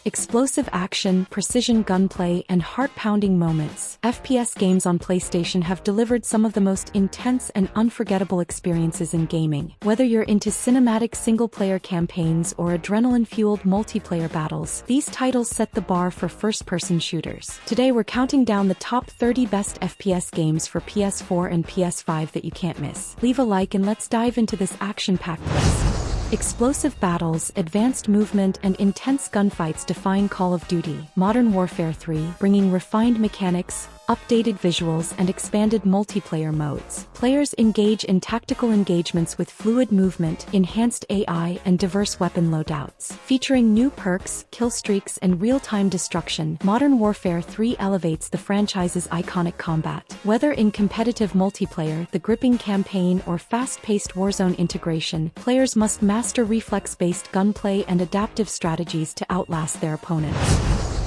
Explosive action, precision gunplay, and heart-pounding moments. FPS games on PlayStation have delivered some of the most intense and unforgettable experiences in gaming. Whether you're into cinematic single-player campaigns or adrenaline-fueled multiplayer battles, these titles set the bar for first-person shooters. Today we're counting down the top 30 best FPS games for PS4 and PS5 that you can't miss. Leave a like and let's dive into this action-packed list. Explosive battles, advanced movement, and intense gunfights define Call of Duty: Modern Warfare 3, bringing refined mechanics, updated visuals, and expanded multiplayer modes. Players engage in tactical engagements with fluid movement, enhanced AI, and diverse weapon loadouts. Featuring new perks, kill streaks, and real-time destruction, Modern Warfare 3 elevates the franchise's iconic combat. Whether in competitive multiplayer, the gripping campaign, or fast-paced Warzone integration, players must master reflex-based gunplay and adaptive strategies to outlast their opponents.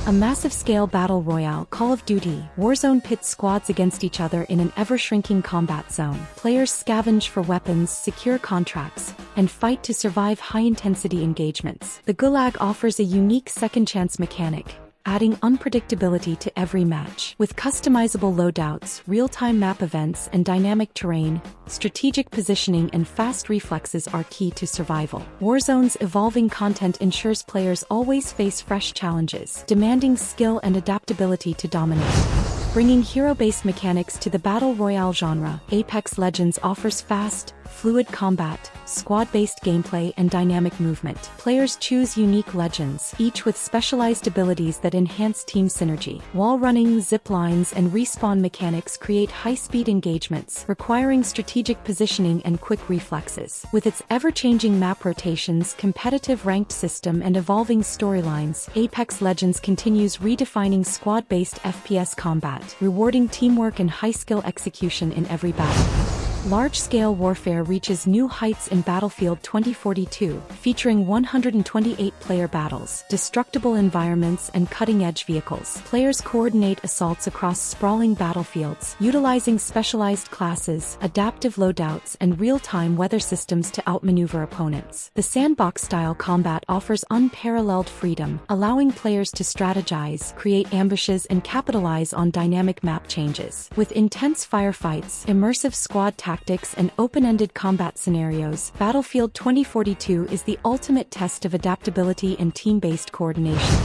A massive-scale battle royale, Call of Duty: Warzone pits squads against each other in an ever-shrinking combat zone. Players scavenge for weapons, secure contracts, and fight to survive high-intensity engagements. The Gulag offers a unique second-chance mechanic, adding unpredictability to every match. With customizable loadouts, real-time map events, and dynamic terrain, strategic positioning and fast reflexes are key to survival. Warzone's evolving content ensures players always face fresh challenges, demanding skill and adaptability to dominate. Bringing hero-based mechanics to the Battle Royale genre, Apex Legends offers fast, fluid combat, squad-based gameplay, and dynamic movement. Players choose unique legends, each with specialized abilities that enhance team synergy. Wall running, zip lines, and respawn mechanics create high-speed engagements, requiring strategic positioning and quick reflexes. With its ever-changing map rotations, competitive ranked system, and evolving storylines, Apex Legends continues redefining squad-based FPS combat, rewarding teamwork and high-skill execution in every battle. Large-scale warfare reaches new heights in Battlefield 2042, featuring 128-player battles, destructible environments, and cutting-edge vehicles. Players coordinate assaults across sprawling battlefields, utilizing specialized classes, adaptive loadouts, and real-time weather systems to outmaneuver opponents. The sandbox-style combat offers unparalleled freedom, allowing players to strategize, create ambushes, and capitalize on dynamic map changes. With intense firefights, immersive squad tactics, and open-ended combat scenarios, Battlefield 2042 is the ultimate test of adaptability and team-based coordination.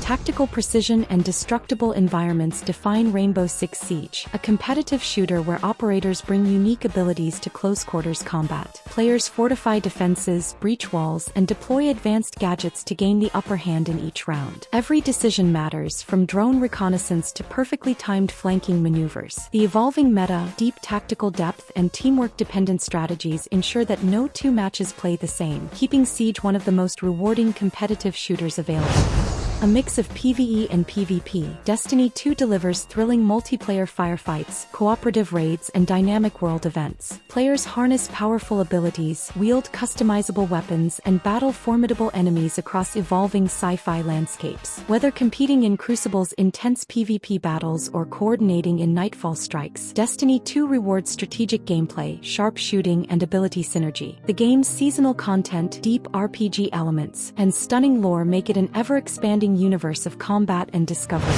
Tactical precision and destructible environments define Rainbow Six Siege, a competitive shooter where operators bring unique abilities to close-quarters combat. Players fortify defenses, breach walls, and deploy advanced gadgets to gain the upper hand in each round. Every decision matters, from drone reconnaissance to perfectly timed flanking maneuvers. The evolving meta, deep tactical depth, and teamwork-dependent strategies ensure that no two matches play the same, keeping Siege one of the most rewarding competitive shooters available. A mix of PvE and PvP, Destiny 2 delivers thrilling multiplayer firefights, cooperative raids, and dynamic world events. Players harness powerful abilities, wield customizable weapons, and battle formidable enemies across evolving sci-fi landscapes. Whether competing in Crucible's intense PvP battles or coordinating in Nightfall strikes, Destiny 2 rewards strategic gameplay, sharp shooting, and ability synergy. The game's seasonal content, deep RPG elements, and stunning lore make it an ever-expanding universe of combat and discovery.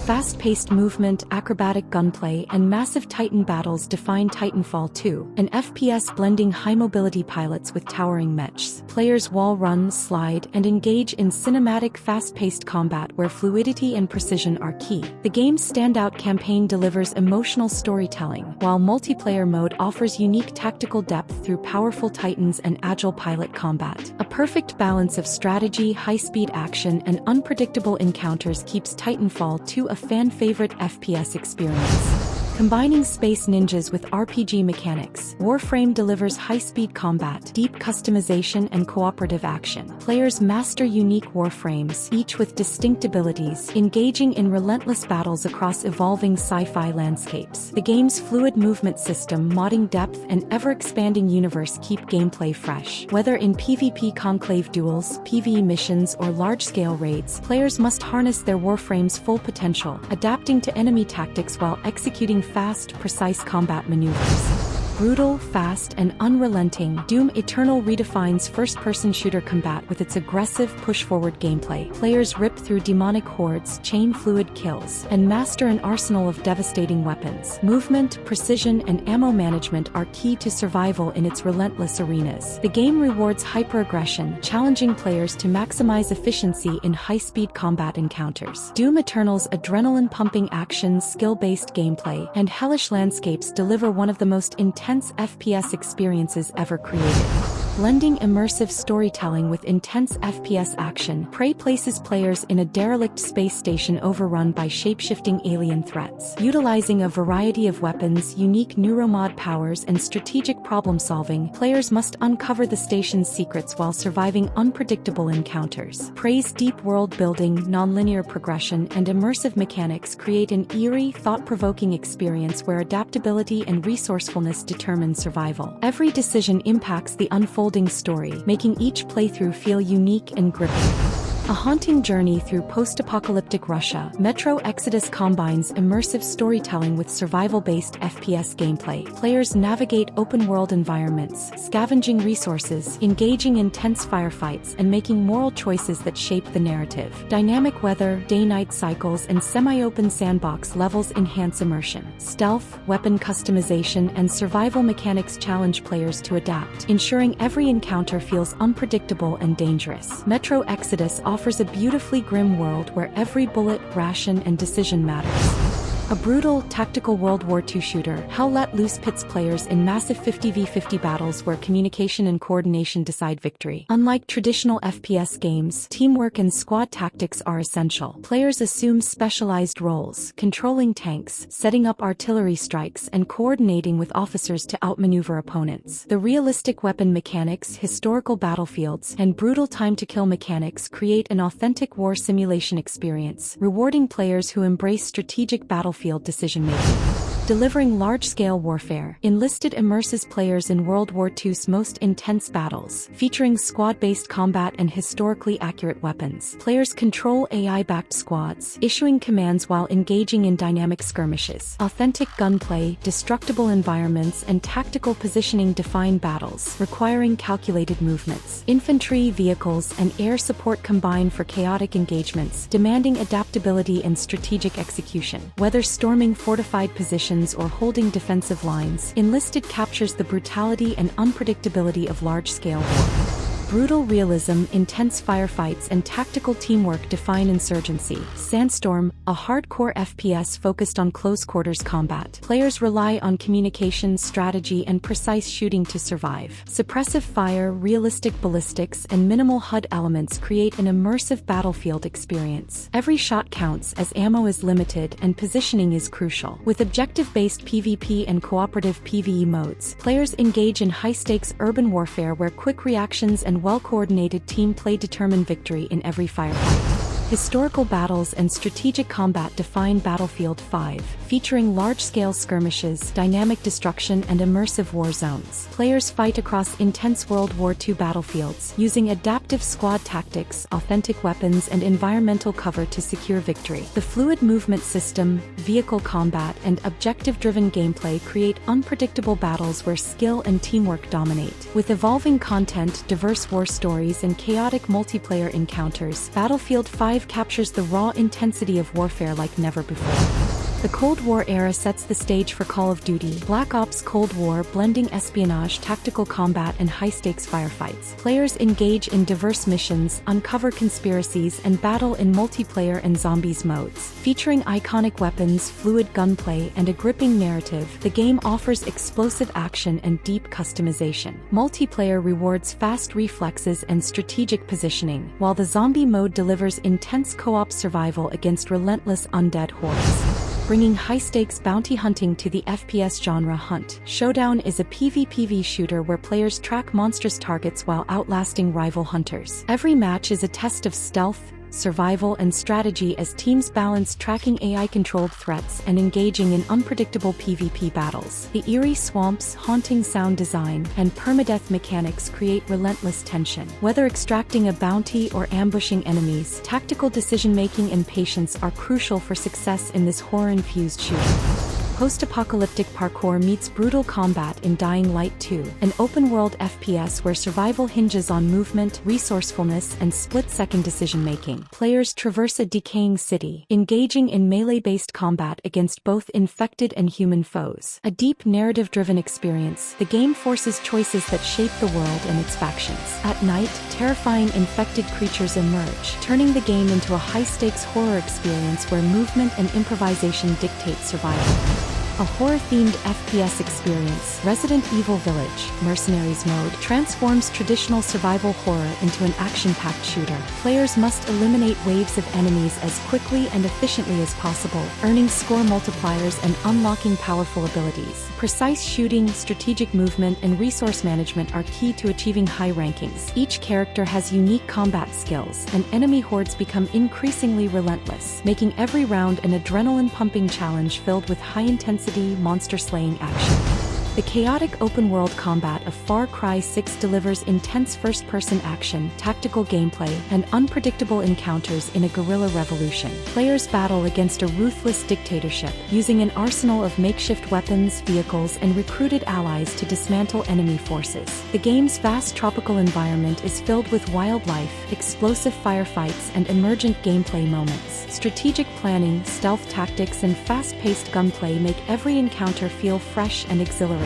Fast-paced movement, acrobatic gunplay, and massive Titan battles define Titanfall 2, an FPS blending high-mobility pilots with towering mechs. Players wall run, slide, and engage in cinematic fast-paced combat where fluidity and precision are key. The game's standout campaign delivers emotional storytelling, while multiplayer mode offers unique tactical depth through powerful Titans and agile pilot combat. A perfect balance of strategy, high-speed action, and unpredictable encounters keeps Titanfall 2 a fan-favorite FPS experience. Combining space ninjas with RPG mechanics, Warframe delivers high-speed combat, deep customization, and cooperative action. Players master unique warframes, each with distinct abilities, engaging in relentless battles across evolving sci-fi landscapes. The game's fluid movement system, modding depth, and ever-expanding universe keep gameplay fresh. Whether in PvP conclave duels, PvE missions, or large-scale raids, players must harness their warframe's full potential, adapting to enemy tactics while executing fast, precise combat maneuvers. Brutal, fast, and unrelenting, Doom Eternal redefines first-person shooter combat with its aggressive, push-forward gameplay. Players rip through demonic hordes, chain fluid kills, and master an arsenal of devastating weapons. Movement, precision, and ammo management are key to survival in its relentless arenas. The game rewards hyper-aggression, challenging players to maximize efficiency in high-speed combat encounters. Doom Eternal's adrenaline-pumping action, skill-based gameplay, and hellish landscapes deliver one of the most intense FPS experiences ever created. Blending immersive storytelling with intense FPS action, Prey places players in a derelict space station overrun by shape-shifting alien threats. Utilizing a variety of weapons, unique neuromod powers, and strategic problem-solving, players must uncover the station's secrets while surviving unpredictable encounters. Prey's deep world-building, nonlinear progression, and immersive mechanics create an eerie, thought-provoking experience where adaptability and resourcefulness determine survival. Every decision impacts the unfolding story, making each playthrough feel unique and gripping. A haunting journey through post-apocalyptic Russia, Metro Exodus combines immersive storytelling with survival-based FPS gameplay. Players navigate open-world environments, scavenging resources, engaging in tense firefights, and making moral choices that shape the narrative. Dynamic weather, day-night cycles, and semi-open sandbox levels enhance immersion. Stealth, weapon customization, and survival mechanics challenge players to adapt, ensuring every encounter feels unpredictable and dangerous. Metro Exodus offers a beautifully grim world where every bullet, ration, and decision matters. A brutal, tactical World War II shooter, Hell Let Loose pits players in massive 50v50 battles where communication and coordination decide victory. Unlike traditional FPS games, teamwork and squad tactics are essential. Players assume specialized roles, controlling tanks, setting up artillery strikes, and coordinating with officers to outmaneuver opponents. The realistic weapon mechanics, historical battlefields, and brutal time-to-kill mechanics create an authentic war simulation experience, rewarding players who embrace strategic battlefield decision-making. Delivering large-scale warfare, Enlisted immerses players in World War II's most intense battles, featuring squad-based combat and historically accurate weapons. Players control AI-backed squads, issuing commands while engaging in dynamic skirmishes. Authentic gunplay, destructible environments, and tactical positioning define battles, requiring calculated movements. Infantry, vehicles, and air support combine for chaotic engagements, demanding adaptability and strategic execution. Whether storming fortified positions or holding defensive lines, Enlisted captures the brutality and unpredictability of large-scale war. Brutal realism, intense firefights, and tactical teamwork define Insurgency. Sandstorm, a hardcore FPS focused on close-quarters combat. Players rely on communication, strategy, and precise shooting to survive. Suppressive fire, realistic ballistics, and minimal HUD elements create an immersive battlefield experience. Every shot counts as ammo is limited and positioning is crucial. With objective-based PvP and cooperative PvE modes, players engage in high-stakes urban warfare where quick reactions and well-coordinated team play determine victory in every firefight. Historical battles and strategic combat define Battlefield 5, featuring large-scale skirmishes, dynamic destruction, and immersive war zones. Players fight across intense World War II battlefields, using adaptive squad tactics, authentic weapons, and environmental cover to secure victory. The fluid movement system, vehicle combat, and objective-driven gameplay create unpredictable battles where skill and teamwork dominate. With evolving content, diverse war stories, and chaotic multiplayer encounters, Battlefield 5 captures the raw intensity of warfare like never before. The Cold War era sets the stage for Call of Duty Black Ops Cold War, blending espionage, tactical combat, and high-stakes firefights. Players engage in diverse missions, uncover conspiracies, and battle in multiplayer and zombies modes. Featuring iconic weapons, fluid gunplay, and a gripping narrative, the game offers explosive action and deep customization. Multiplayer rewards fast reflexes and strategic positioning, while the zombie mode delivers intense co-op survival against relentless undead hordes. Bringing high-stakes bounty hunting to the FPS genre. Hunt Showdown is a PvPv shooter where players track monstrous targets while outlasting rival hunters. Every match is a test of stealth, survival, and strategy as teams balance tracking AI-controlled threats and engaging in unpredictable PvP battles. The eerie swamps, haunting sound design, and permadeath mechanics create relentless tension. Whether extracting a bounty or ambushing enemies, tactical decision-making and patience are crucial for success in this horror-infused shooter. Post-apocalyptic parkour meets brutal combat in Dying Light 2, an open-world FPS where survival hinges on movement, resourcefulness, and split-second decision-making. Players traverse a decaying city, engaging in melee-based combat against both infected and human foes. A deep narrative-driven experience, the game forces choices that shape the world and its factions. At night, terrifying infected creatures emerge, turning the game into a high-stakes horror experience where movement and improvisation dictate survival. A horror-themed FPS experience, Resident Evil Village, Mercenaries mode, transforms traditional survival horror into an action-packed shooter. Players must eliminate waves of enemies as quickly and efficiently as possible, earning score multipliers and unlocking powerful abilities. Precise shooting, strategic movement, and resource management are key to achieving high rankings. Each character has unique combat skills, and enemy hordes become increasingly relentless, making every round an adrenaline-pumping challenge filled with high-intensity monster-slaying action. The chaotic open-world combat of Far Cry 6 delivers intense first-person action, tactical gameplay, and unpredictable encounters in a guerrilla revolution. Players battle against a ruthless dictatorship, using an arsenal of makeshift weapons, vehicles, and recruited allies to dismantle enemy forces. The game's vast tropical environment is filled with wildlife, explosive firefights, and emergent gameplay moments. Strategic planning, stealth tactics, and fast-paced gunplay make every encounter feel fresh and exhilarating.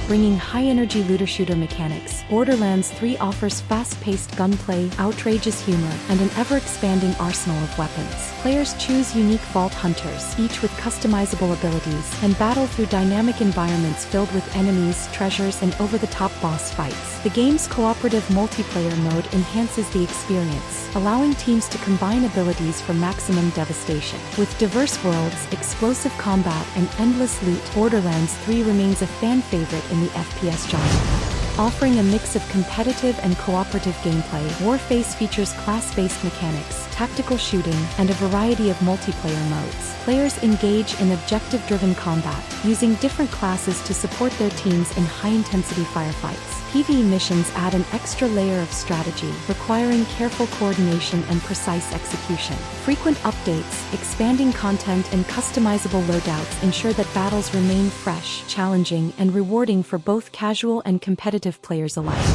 Bringing high-energy looter-shooter mechanics, Borderlands 3 offers fast-paced gunplay, outrageous humor, and an ever-expanding arsenal of weapons. Players choose unique vault hunters, each with customizable abilities, and battle through dynamic environments filled with enemies, treasures, and over-the-top boss fights. The game's cooperative multiplayer mode enhances the experience, allowing teams to combine abilities for maximum devastation. With diverse worlds, explosive combat, and endless loot, Borderlands 3 remains a fan favorite in the FPS genre. Offering a mix of competitive and cooperative gameplay, Warface features class-based mechanics, tactical shooting, and a variety of multiplayer modes. Players engage in objective-driven combat, using different classes to support their teams in high-intensity firefights. PvE missions add an extra layer of strategy, requiring careful coordination and precise execution. Frequent updates, expanding content, and customizable loadouts ensure that battles remain fresh, challenging, and rewarding for both casual and competitive players alike.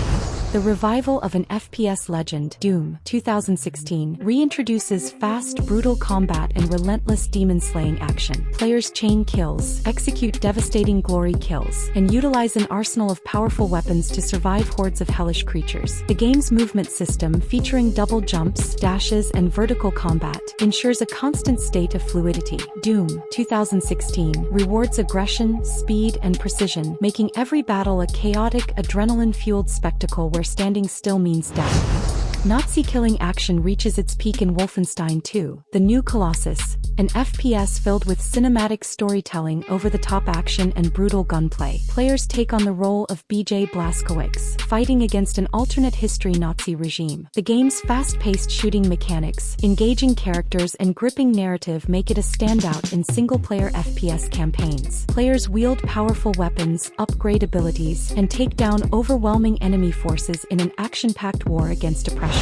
The revival of an FPS legend, Doom 2016, reintroduces fast, brutal combat and relentless demon-slaying action. Players chain kills, execute devastating glory kills, and utilize an arsenal of powerful weapons to survive hordes of hellish creatures. The game's movement system, featuring double jumps, dashes, and vertical combat, ensures a constant state of fluidity. Doom 2016 rewards aggression, speed, and precision, making every battle a chaotic, adrenaline-fueled spectacle where standing still means death. Nazi-killing action reaches its peak in Wolfenstein 2, The New Colossus, an FPS filled with cinematic storytelling, over-the-top action, and brutal gunplay. Players take on the role of BJ Blazkowicz, fighting against an alternate history Nazi regime. The game's fast-paced shooting mechanics, engaging characters, and gripping narrative make it a standout in single-player FPS campaigns. Players wield powerful weapons, upgrade abilities, and take down overwhelming enemy forces in an action-packed war against oppression.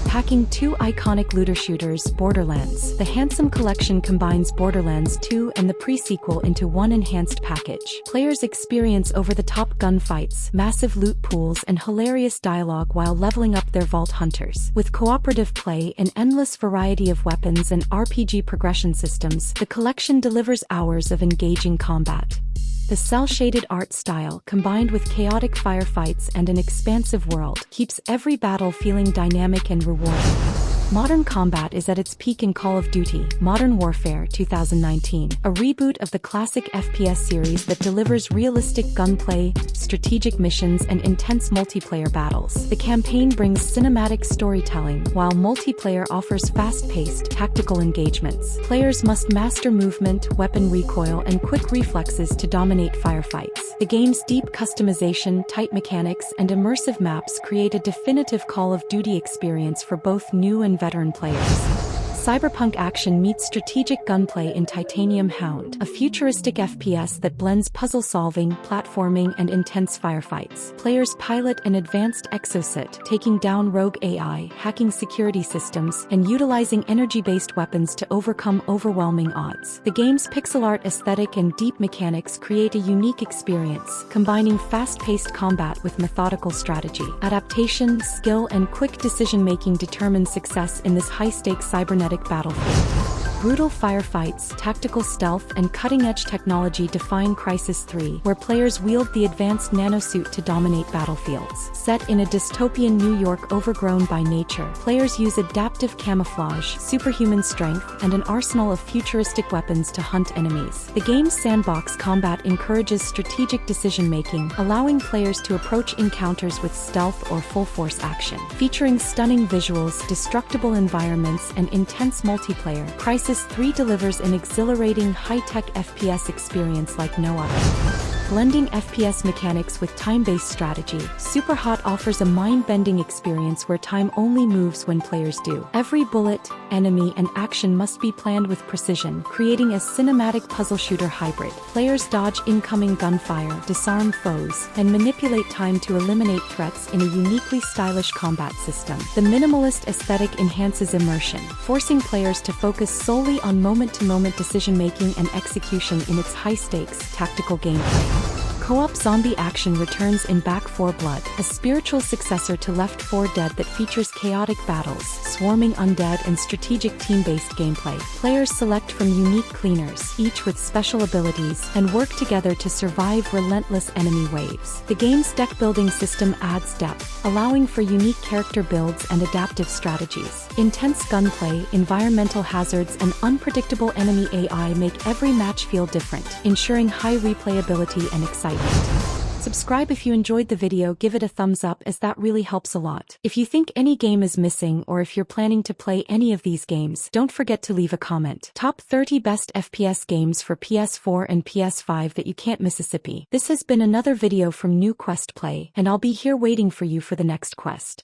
Packing two iconic looter shooters, Borderlands. The handsome collection combines Borderlands 2 and the pre-sequel into one enhanced package. Players experience over-the-top gunfights, massive loot pools, and hilarious dialogue while leveling up their vault hunters. With cooperative play, an endless variety of weapons, and RPG progression systems, the collection delivers hours of engaging combat. The cel-shaded art style, combined with chaotic firefights and an expansive world, keeps every battle feeling dynamic and rewarding. Modern combat is at its peak in Call of Duty: Modern Warfare 2019, a reboot of the classic FPS series that delivers realistic gunplay, strategic missions, and intense multiplayer battles. The campaign brings cinematic storytelling, while multiplayer offers fast-paced, tactical engagements. Players must master movement, weapon recoil, and quick reflexes to dominate firefights. The game's deep customization, tight mechanics, and immersive maps create a definitive Call of Duty experience for both new and veteran players. Cyberpunk action meets strategic gunplay in Titanium Hound, a futuristic FPS that blends puzzle-solving, platforming, and intense firefights. Players pilot an advanced exosuit, taking down rogue AI, hacking security systems, and utilizing energy-based weapons to overcome overwhelming odds. The game's pixel art aesthetic and deep mechanics create a unique experience, combining fast-paced combat with methodical strategy. Adaptation, skill, and quick decision-making determine success in this high-stakes cybernetic battlefield. Brutal firefights, tactical stealth, and cutting-edge technology define Crysis 3, where players wield the advanced nanosuit to dominate battlefields. Set in a dystopian New York overgrown by nature, players use adaptive camouflage, superhuman strength, and an arsenal of futuristic weapons to hunt enemies. The game's sandbox combat encourages strategic decision-making, allowing players to approach encounters with stealth or full-force action. Featuring stunning visuals, destructible environments, and intense multiplayer, Crysis 3 delivers an exhilarating high-tech FPS experience like no other. Blending FPS mechanics with time-based strategy, Superhot offers a mind-bending experience where time only moves when players do. Every bullet, enemy, and action must be planned with precision, creating a cinematic puzzle shooter hybrid. Players dodge incoming gunfire, disarm foes, and manipulate time to eliminate threats in a uniquely stylish combat system. The minimalist aesthetic enhances immersion, forcing players to focus solely on moment-to-moment decision-making and execution in its high-stakes, tactical gameplay. Co-op zombie action returns in Back 4 Blood, a spiritual successor to Left 4 Dead that features chaotic battles, swarming undead, and strategic team-based gameplay. Players select from unique cleaners, each with special abilities, and work together to survive relentless enemy waves. The game's deck-building system adds depth, allowing for unique character builds and adaptive strategies. Intense gunplay, environmental hazards, and unpredictable enemy AI make every match feel different, ensuring high replayability and excitement. Subscribe if you enjoyed the video, give it a thumbs up as that really helps a lot. If you think any game is missing or if you're planning to play any of these games, don't forget to leave a comment. Top 30 best FPS games for PS4 and PS5 that you can't Mississippi. This has been another video from New Quest Play, and I'll be here waiting for you for the next quest.